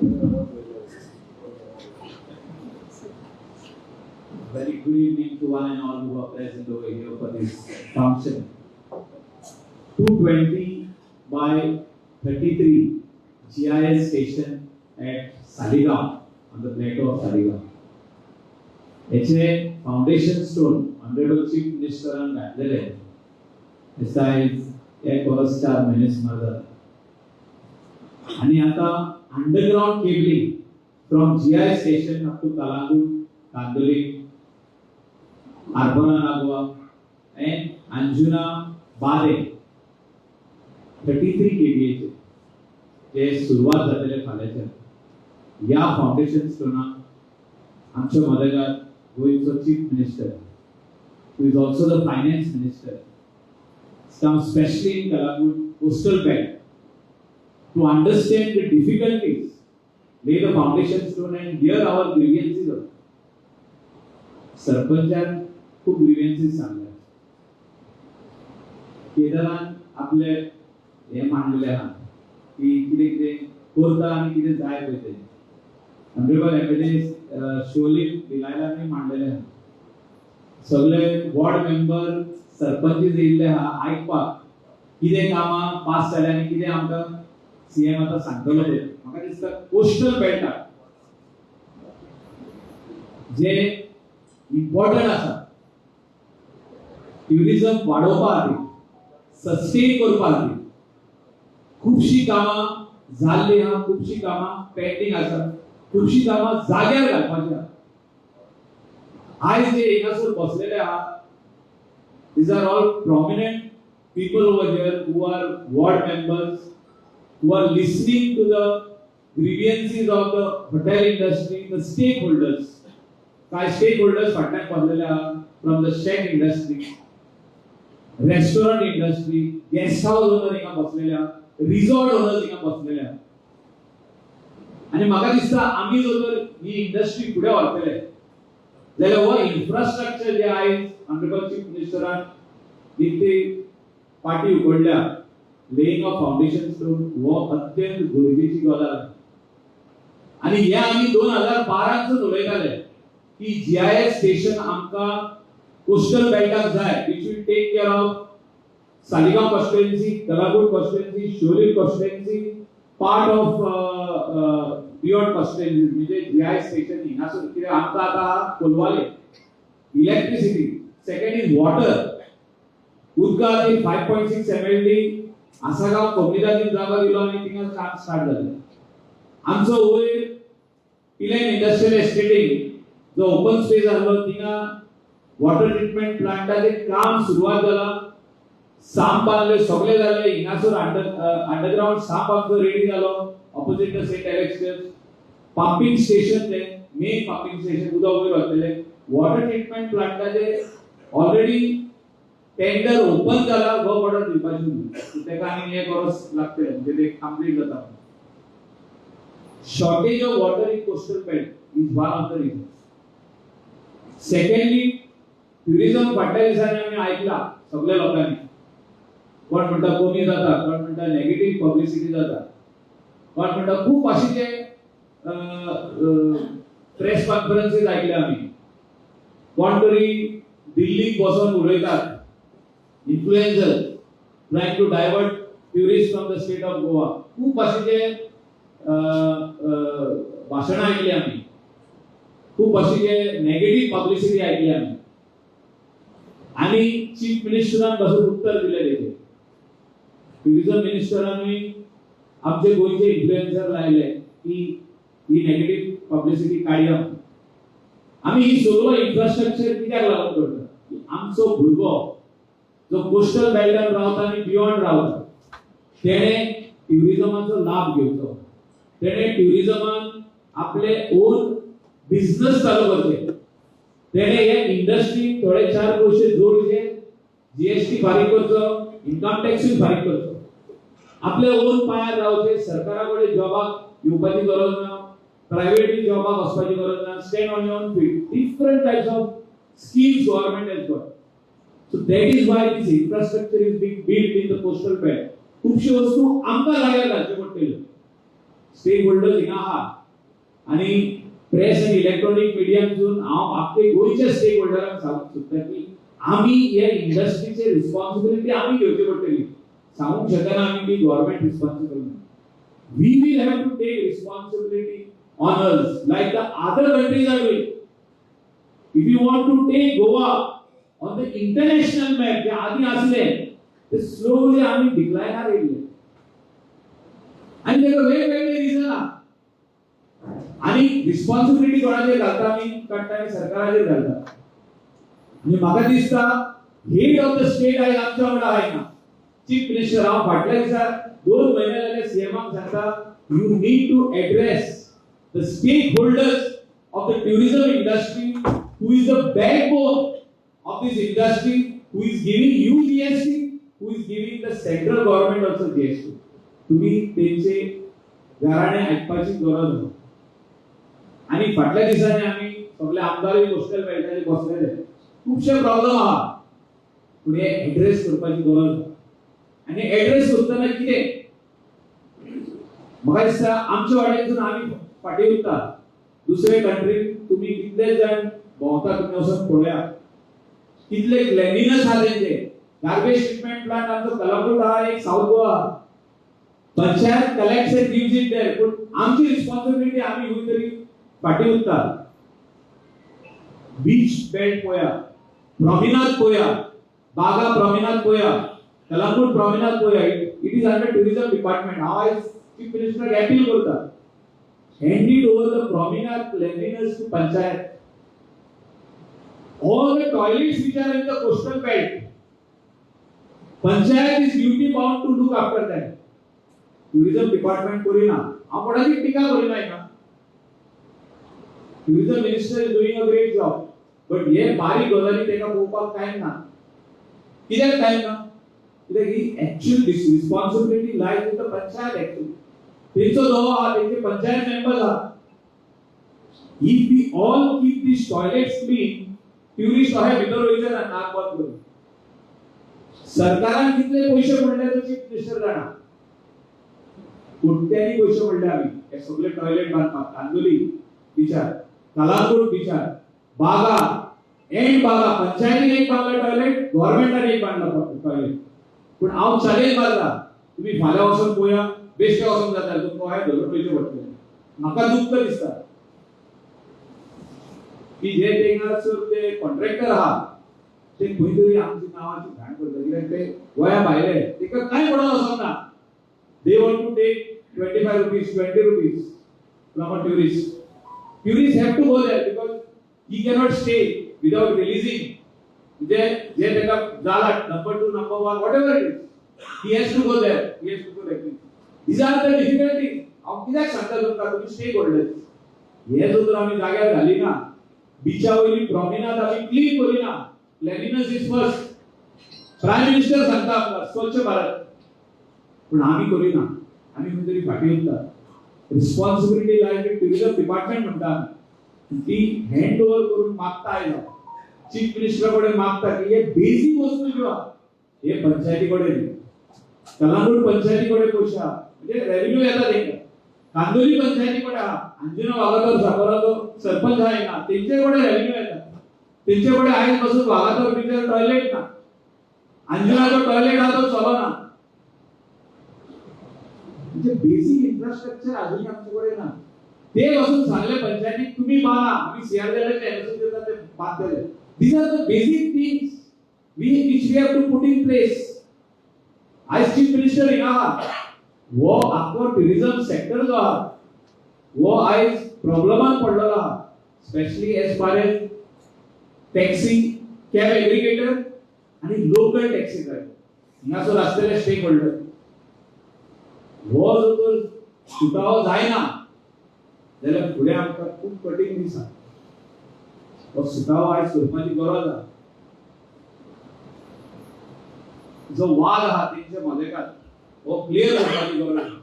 Very good evening to one and all who are present over here for this function. 220 by 33 GIS station at Saligaon on the plateau of Saligaon. याचे foundation stone honourable chief मिनिस्टरान घातलेले दिसता एक वर्स 4 महिने जाता आणि आता underground cabling from GIS station up to Calangute, Candolim, Arbona Nagua and Anjuna Bare 33 kVA जे सुरुवात झालेले फाल्याच्या या फाउंडेशन स्टोना आमच्या मदगात गोयचो chief minister who is also the finance minister come specially in Kalagut coastal belt to understand the difficulties, lay the foundation stone and hear our grievances. सरपंचान खूप ग्रीवेन्सेस सांगले केदारान आपले हे मांडलेले आहात की कितें कितें करता आनी कितें जाय पळय ते ऑनरेबल एमएलए शोली दिलायलांनी मांडलेले आहात सगळे वॉर्ड मेंबर सरपंच येयल्ले आहा आयकपाक कितें कामां पास जाल्या आनी कितें आमकां सीएम आतां सांगतलो ते म्हाका दिसता कोस्टल बेल्टाक जे इम्पॉर्टंट आसा ट्युरिझम वाडोवपा खातीर सस्टेन करपा खातीर खूबशीं कामां जाल्लीं आहा, खूबशीं कामां पेंडिंग आसा, खूबशीं कामां जाग्यार घालपाची आहा. आयज जे हिंगासर बसलेले आहा these are all prominent people over here who are ward members who are listening to the grievances of the hotel industry, the stakeholders. काय stakeholders फाटल्यान बसलेले आहा from the chef industry, restaurant industry, guest house owner हिंगा बसलेले आहा, resort owners हिंगा बसलेले आहा. आणि म्हाका दिसता आमी जर ही इंडस्ट्री फुडें व्हरतले जाल्यार हो इन्फ्रास्ट्रक्चर जे आयज ऑनरेबल चीफ मिनिस्टरान इतली पाटी उकडल्या लेइंग ऑफ फाउंडेशन स्टोन हो अत्यंत गरजेची गजाल आसा. आणि हे आमी 2012 च उलयताले की GIS स्टेशन आमका कोस्टल बेल्टाक जाय which will take care of Saligaon constituency, Kalagut constituency, Shoril constituency, part of beyond constituency म्हणजे GIS स्टेशन हिंगासर कितें आमकां आतां Colvale electricity, second is water, उदकाची 5.6 MLD आसागांव कम्युनिटीन जागा दिलो आनी थिंगा काम स्टार्ट जालें. आमचो वयर पिलेन इंडस्ट्रियल एस्टेटीन जो ओपन स्पेस आसलो थिंगा वॉटर ट्रीटमेंट प्लांटाचे काम सुरुवात जाला. साम बांधले सगळे झाले हिंगासर अंडरग्राउंड साम आमचो रेडी जालो opposite the saint Alex pumping station जे मेन पंपिंग स्टेशन उदक वयर वतले वॉटर ट्रीटमेंट प्लांटाचे ऑलरेडी टेंडर ओपन जाला वर्क ऑर्डर दिवपाची तेका आनी एक वर्स लागतले म्हणजे ते कंप्लीट जाता. Shortage of water in coastal belt is one of the region. Secondly tourism फाटल्या दिसांनी आमी आयकला सगळ्या लोकांनी कोण म्हणटा कमी जाता, कोण म्हणटा नेगेटिव्ह पब्लिसिटी जाता, कोण म्हणटा खूप अशीचे प्रेस कॉन्फरन्सेस ऐकले आम्ही. कोण तरी दिल्लीत बसून उलयतात influencer trying to divert tourist from the state of Goa. खूप अशीचे भाषणां ऐकली आम्ही, खूप अशीचे नेगेटिव्ह पब्लिसिटी ऐकली आम्ही आणि चीफ मिनिस्टरान बसून उत्तर दिले तेजे. टुरिझम मिनिस्टरांनी आमचे गोयचे इन्फ्लुएन्सर लायले की ही नेगेटिव्ह पब्लिसिटी काडया. आम्ही ही सगळं इन्फ्रास्ट्रक्चर कित्याक लागून करता? आमचो भुरगो जो कोस्टल बेल्टान रावता आणि बियॉन्ड रावता तेणे टुरिझमाचो लाभ घेवचो, तेणे टुरिझमान आपले ओन बिझनेस चालू करचे, तेणे हे इंडस्ट्री थोडे 4 पैसे जोडचे, जीएसटी फारीक करचो, इन्कम टॅक्स फारीक करचो, आपले ओन पायार रावचे, सरकाराकडे जॉबाक येवपाची गरज ना, प्रायव्हेट जॉबाक वचपाची गरज ना, stand on your on feet. Different types of schemes government has got. So that is why this infrastructure is being built in the coastal belt. खूपशी वस्तू आमकां जाग्यार घालच्यो पडटल्यो. स्टेक होल्डर्स हिंगा आहा आणि प्रेस आणि इलेक्ट्रॉनिक मिडियामसून हांव आपले गोंयच्या स्टेक होल्डरांक सांगूंक सोदता की आमी ह्या इंडस्ट्रीचे रिस्पॉन्सिबिलिटी आमी घेवची पडटली. सांगूंक शकना आमी की गव्हर्नमेंट रिस्पॉन्सिबल ना. We will have to take responsibility on us like the other countries are doing. If you want to take Goa on the international map, जे आधी असले ते slowly आम्ही डिक्लायनार येयले. आणि त्याला वेगवेगळे रिझन आणि रिस्पॉन्सिबिलिटी कोणाचेर घालता आमी काडटा आनी सरकाराचेर घालता. म्हणजे म्हाका दिसता हेड ऑफ द स्टेट आयज आमच्या वांगडा आयना. चीफ मिनिस्टर हांव फाटल्या दिसा 2 महिने जाले सीएमाक सांगता you need to address the stakeholders of the tourism industry who is the backbone of this industry who is giving you GST who is giving the central government also GST. तुम्ही त्यांचे घराणे ऐकपाची गरज ना. आणि फाटल्या दिसांनी आम्ही सगळे आमदार कोस्टल बेल्टाचे बसलेले खूपशे प्रॉब्लेम आहा पूण हे एड्रेस करपाची गरज आणि एड्रेस करतना कितें म्हाका दिसता आमच्या वाटेसून आमी फाटीं उरता. दुसरे कंट्रीन तुम्ही कितले जाण भोंवता तुम्ही वचून पळया कितले क्लेनिनेस आहा तेंचे. गार्बेज ट्रीटमेंट प्लांट आमचो कलंगूट आहा एक south Goa panchayat collects and gives it there. पूण आमची रिस्पॉन्सिबिलिटी आमी खंय तरी फाटीं उरता. बीच बेल्ट पळया, प्रॉमिनाज पळया, बागा प्रॉमिनाज पळया, कलंगूट प्रॉमिनाज पळया. It is under tourism department. हांव आयज चीफ मिनिस्टर अपील करता hand it over the promenade cleanliness to panchayat. All the toilets which are in the coastal belt, panchayat is duty bound to look after them. Tourism department करina. हांव कोणाची टिका करिना ना. Tourism minister is doing a great job. But हे बारीक गजाली तेका पळोवपाक time ना. कित्याक टाइम ना? कित्याक ही actual responsibility lies with the panchayat actually. तेंचो जो तेंचे पंचायत मेंबर्स आहा. If we all keep these toilets clean, tourists अहे भितर वयचे ना नाक बंद करून. सरकारान कितले पैसे पडले तो चीफ मिनिस्टर जाणा. कोट्यांनी पैसे पडले आमी हे सगळे टॉयलेट बांदपाक. कांदोली बिचार, कलांगूट बिचार, बागा एंड बागा पंचायतीन एक बांदला टॉयलेट, गव्हर्नमेंटान एक बांदला टॉयलेट. पूण हांव चॅलेंज मारता तुम्ही फाल्यां वचून पळया बेश्टे वचून जाता तुमकां हे धरून पयशे पडटले. म्हाका दुख्ख दिसता की जे तेंगासर ते कॉन्ट्रॅक्टर आहा ते खंय तरी आमची नांवाची घाण करता. कित्याक ते गोंया भायले तेका कांय पडोन वचोंक ना. They want to take 25 rupees 20 rupees from a tourist. Tourists have to go there because he cannot stay without releasing जे तेका जाला number 2 number 1 whatever it is. He has to go there. He has to go there. These are the difficulties. हांव कित्याक सांगता तुमकां तुमी stake holders हे जर आमी जाग्यार घाली ना बीचा वयली प्रॉमिनाज आमी क्लीन करिना. Cleanliness is first. Prime minister सांगता आमकां स्वच्छ भारत पूण आमी करिना. आमी खंय तरी फाटीं उरता. रिस्पॉन्सिबिलिटी लायक टुरिझम डिपार्टमेंट म्हणटा आमी ती हँड ओव्हर करून मागता आयला. चीफ मिनिस्टर कडेन मागता की हे बेसिक वस्तू ज्यो आहा हे पंचायती कडेन कलंगूट पंचायती कडेन पयशे आहा म्हणजे रेव्हेन्यू येता तेंका. कांदोली पंचायती कडेन आहा अंजुना वागातोर साकोराचो सरपंच आहा ना तेंचे कडेन रेव्हेन्यू येता. तेंचे कडेन आयज पासून वागातोर भितर टॉयलेट ना. अंजुनाचो टॉयलेट आहा तो चलना. म्हणजे बेसिक इन्फ्रास्ट्रक्चर अजूनही आमचे कडेन ना. ते वचून सांगले पंचायतीक तुम्ही बांदा आम्ही सीआरजेलाचे एनओसी देता ते बांधले. These are the basic things which we have to put in place. As chief minister हिंगा वो आखो टुरिझम सेक्टर जो आहा वो आयज प्रॉब्लेमान पडलेलो आहा. Specially as far as taxi cab aggregator आणि लोकल टॅक्सी ड्रायव्हर हिंगासर आसलेले स्टेक होल्डर हो जर सुटावो जायना जाल्यार फुडें आमकां खूब कठीण दीस आहा. हो सुटावो आयज करपाची गरज आहा. जो वाद आहा तेंचे मदेकात हो क्लियर करपाची गरज आहा.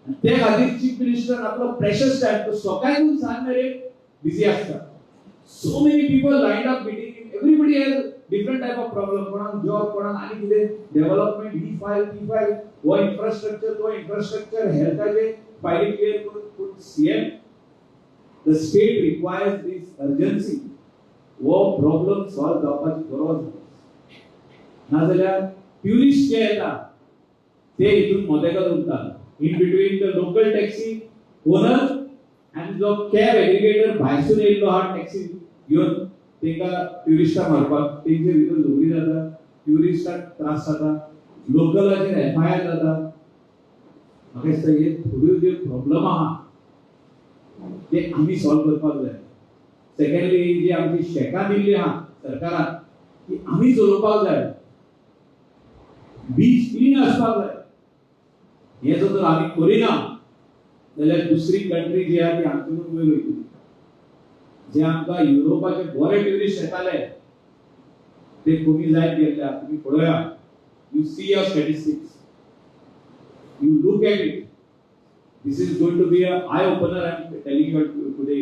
आनी ते खातीर चीफ मिनिस्टर आपलो प्रेशियस टायम तो सकाळीं सांज मेरेन बिजी आसता. So many people lined up meeting. Everybody has different type of problem, कोणाक जॉब, कोणाक आनी कितें डेव्हलपमेंट, ही फायल ती फायल, हो इन्फ्रास्ट्रक्चर तो इन्फ्रास्ट्रक्चर, हेल्थाचे फायली क्लियर करून CM the state requires this urgency, वो प्रॉब्लेम सॉल्व जावपाची गरज नाजाल्यार ट्युरिस्ट जे येता ते हितून मोदेकात उरता in between the local taxi owner आनी जो कॅब एग्रिगेटर भायरसून येयल्लो आहा टॅक्सी घेवन तेंका ट्युरिस्टांक मारपाक, तेंचे भितर झगडी जाता, ट्युरिस्टांक त्रास जाता, लोकलाचेर एफआयआर जाता. म्हाका दिसता हे थोड्यो ज्यो प्रॉब्लेम आहा ते आमी सॉल्व करपाक जाय. सेकंडली जी आमची शेकां दिल्ली आहा सरकारान ती आमी चलोवपाक जाय. बीच क्लीन आसपाक जाय. हे जर आमी करिना जाल्यार दुसरी कंट्री जी आहा ती आमच्याकडून वयर वयतली. जे आमकां युरोपाचे बरे ट्युरिस्ट येताले ते कमी जायत गेल्या. तुम्ही पळया, you see your statistics, you look at it. This is going to be an eye opener. I am telling you today.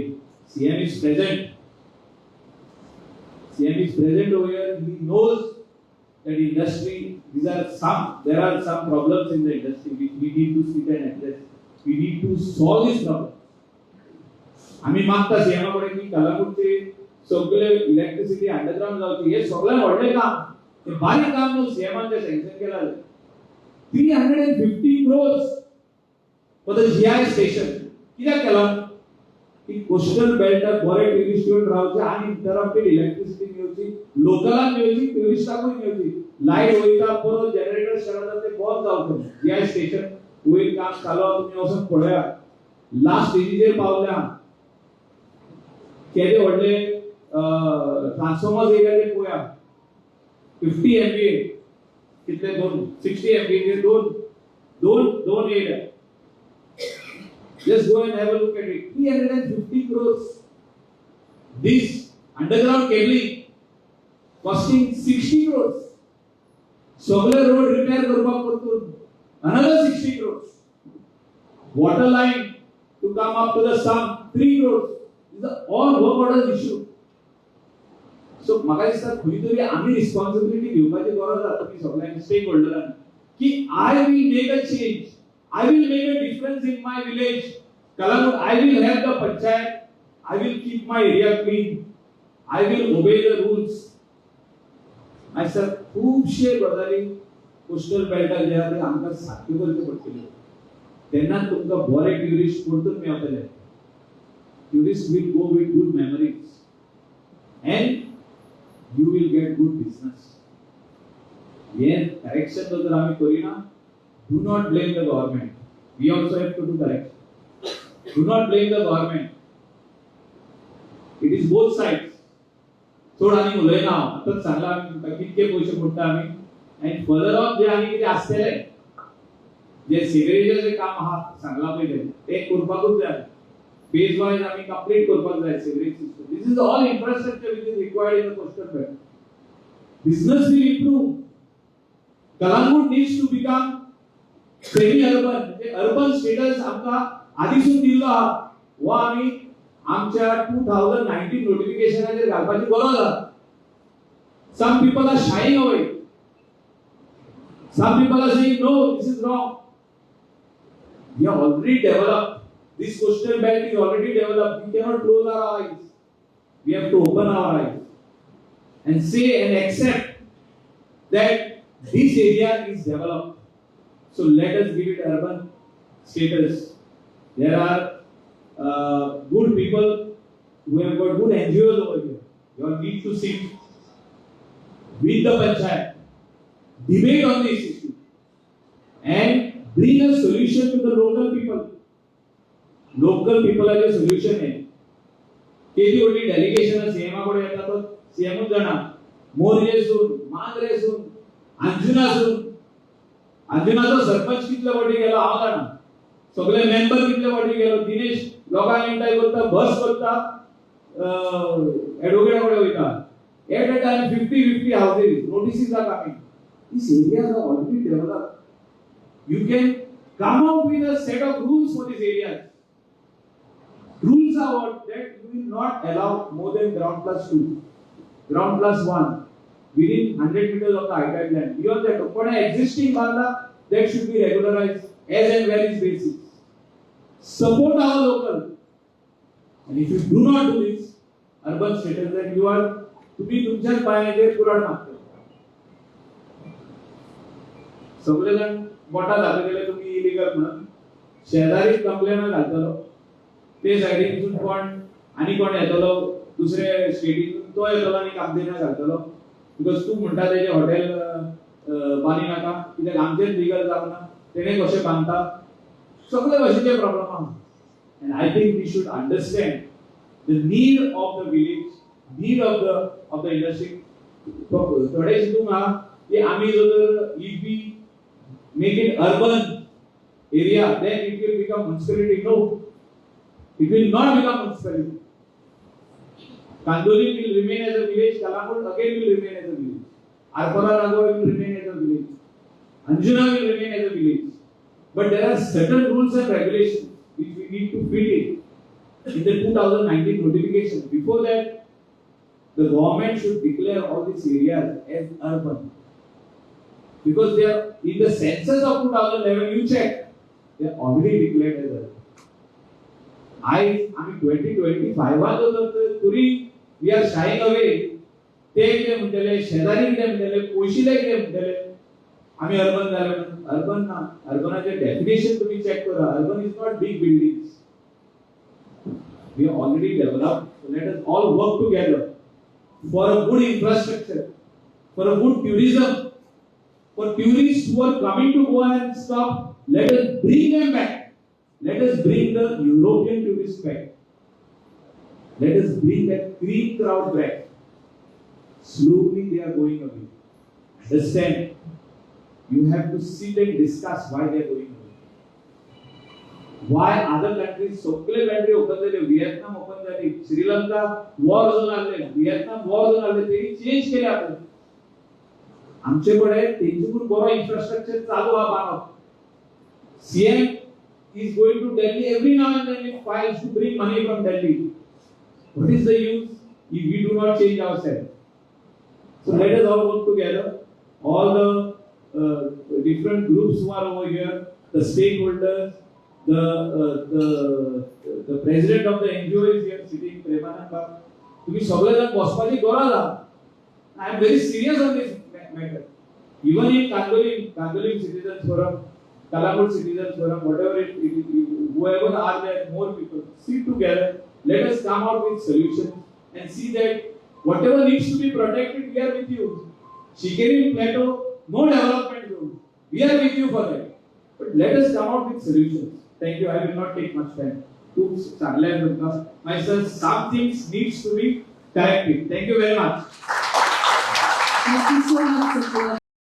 CM is present. CM is present over here. He knows that industry. There are some problems in the industry which we need to sit and address. We need to solve this problem. आम्ही मागता CM कडे की कलाकुटचे सगळे electricity underground जावची, हे सगळं व्हडले काम, हे बारीक काम न्हू. सीएमान सँक्शन केला 350 crores for the GI station. कित्याक केला की कोस्टल बेल्टाक बरे ट्युरिस्ट येवन रावचे आनी इंटरप्टेड इलेक्ट्रिसिटी मेळची, लोकलांक मेळची, ट्युरिस्टांकूय मेळची. लायट वयता परत जनरेटर चलता ते बंद जावचे. GI स्टेशन वयर काम चालू, तुम्ही वचून पळया. लास्ट स्टेजीचेर पावल्या, केदे व्हडले ट्रान्सफॉर्मर्स एरियाचे पळया. 50 MVA कितले 60 MVA दोन area. Just go and have a look at it. 350 crores. This underground cabling costing 60 crores. सगळे रोड रिपेअर करपाक परतून another 60 crores. Water line to come up to the sum 3 crores. These are all work order issue. So म्हाका दिसता खंय तरी आमी responsibility घेवपाची गरज आसा तुम्ही सगळ्यांनी स्टेक होल्डरांनी की I will make a change. I will make a difference in my village. Kalangut, I will help the panchayat. I will keep my area clean. I will obey the rules. I said, खूपशे गजाली coastal बेल्टाक जे आहा ते आमकां सारक्यो करच्यो पडटल्यो. तेन्ना तुमकां बरे ट्युरिस्ट परतून मेळटले. Tourists will go with good memories and you will get good business. Here, correction जर आम्ही Kareena, do not blame the government. We also have to do correction. Do not blame the government. It is both sides. थोडा आम्ही उलयना, आताच सांगला आम्ही कितके पैसे पडटा आम्ही, आणि फर्दर ऑन जे आम्ही कितें आसतले जे सिवेरेजाचे काम आहा सांगला पयले ते करपाकूच जाय. फेज वाइज आम्ही कंप्लीट करपाक जाय sewerage system. This is all infrastructure which is required in the coastal belt. Business will improve. Kalangut needs to become semi-urban. म्हणजे अर्बन स्टेटस आमका आधीसून दिल्लो आहा. वो आम्ही आमच्या 2019 नोटिफिकेशनाचेर घालपाची गरज आहा. Some people are shying away. Some people are saying no, this is wrong. We are already developed. This coastal belt is already developed. We cannot close our eyes. We have to open our eyes and say and accept that this area is developed. So let us give it urban status. There are good people who have got good NGOs over here. You all need to sit with the panchayat, debate on this issue, and bring a solution to the local people. Local people are the solution है. केदी OD delegation CM कडे येता तो सीएमच जाणा. मोरजेसून, मांद्रेसून, अंजुनाचो सरपंच कितले वाटी गेलो हांव जाणा. सगळे मेंबर कितले वाटी गेलो. दिनेश लोकांक इंटाय करता, बस करता, एडवोकेट कडे वयता. At a time 50 houses, notices are coming. These areas are already developed. You can come out with a set of rules for these areas. Rules are what? That you will not allow more than ground plus 2, ground plus 1, within 100 meters of the ITI land. Beyond that, but an existing Bangla that should be regularized as and when is basis. Support our local. And if you do not do this, urban status, then you are तुम्ही तुमच्याच पायाने कुराड मागतो. सगळे जण बोटा दाखवलेले तुम्ही illegal म्हणून शेजारी कंप्लेन घालतलो ते सायडीतून कोण येतलो दुसरे स्टेटीतून तो येतलो आणि कंप्लेन घालतलो बिकॉज तू म्हणटा तेजे हॉटेल बांदी नाका कित्याक आमचेच लिगल जावना तेणे कशें बांदता सगळे भाशेचे प्रॉब्लेम आहा. And I think we should understand the need of the village, need of the industry. थोडे चिंतूंक आहा की आमी जर if we make it urban area, then it will become municipality. No, it will not become municipality. Kandoli will remain as a village, Kalamur again will remain as a village. Arpara Nagor will remain as a village. Anjuna will remain as a village. But there are certain rules and regulations which we need to fit in the 2019 notification. Before that, the government should declare all these areas as urban. Because they are in the census of 2011, you check, they are already declared as urban. I mean 2025 turi we are shying away. ते कितें म्हणटले शेजारी कितें म्हणटले पयशिले कितें म्हणटले आमी urban जाले म्हणून अर्बन ना अर्बनाचे डेफिनेशन तुम्ही चेक करा. Urban is not big buildings. We are already developed. So let us all work together for a good infrastructure, for a good tourism, for tourists who are coming to Goa and stop. Let us bring them back. Let us bring the European tourists back. Let us bring that Greek crowd back. Slowly they are going away. Understand? You have to sit and discuss why they are going away. Why other countries, सगळे country open झाले, Vietnam open झाली, Sri Lanka war zone आले, Vietnam war zone आले, ते change केले आपण. आमच्याकडे त्यांच्याकडून बरो इन्फ्रास्ट्रक्चर चालू हा बांधप. CM is going to Delhi every now and then with files to bring money from Delhi. What is the use if we do not change ourselves? So let us all work together. All the different groups who are over here, the stakeholders, the president of the NGO is here sitting, Premanand. तुम्ही सगळे जण बसपाची गरज आहा. I am very serious on this matter. Even in Kandoli Citizens Forum, Kalamur Citizens Forum, whatever it is, whoever are there, more people, sit together. Let us come out with solutions and see that whatever needs to be protected, we are with you. Shikeri Plateau, no development zone. We are with you for that. But let us come out with solutions. Thank you. I will not take much time. My son, some things needs to be corrected. Thank you very much. Thank you so much, Sir.